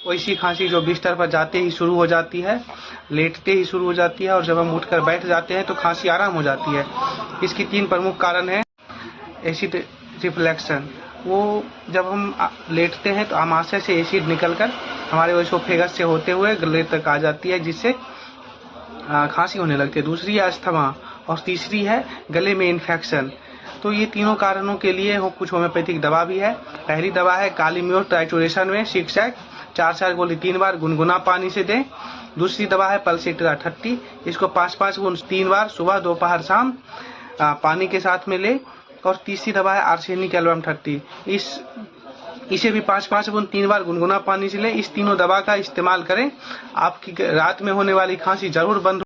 वैसी खांसी जो बिस्तर पर जाते ही शुरू हो जाती है, लेटते ही शुरू हो जाती है, और जब हम उठकर बैठ जाते हैं तो खांसी आराम हो जाती है। इसकी 3 प्रमुख कारण है। एसिड रिफ्लेक्शन, वो जब हम लेटते हैं तो आमाशय से एसिड निकलकर हमारे ओएसोफेगस से होते हुए गले तक आ जाती है, जिससे खांसी होने लगती है। दूसरी है अस्थमा, और तीसरी है गले में इन्फेक्शन। तो ये तीनों कारणों के लिए कुछ होम्योपैथिक दवा भी है। पहली दवा है काली म्योर ट्राइचोरेशन में 6 4 गोली 3 बार गुनगुना पानी से दें। दूसरी दवा है पल्सेट्रा 30, इसको 5 बूंद 3 बार सुबह दोपहर शाम पानी के साथ में ले। और तीसरी दवा है आर्सेनिक एल्बम 30, इसे भी 5 बूंद 3 बार गुनगुना पानी से ले। इस तीनों दवा का इस्तेमाल करें, आपकी रात में होने वाली खांसी जरूर बंद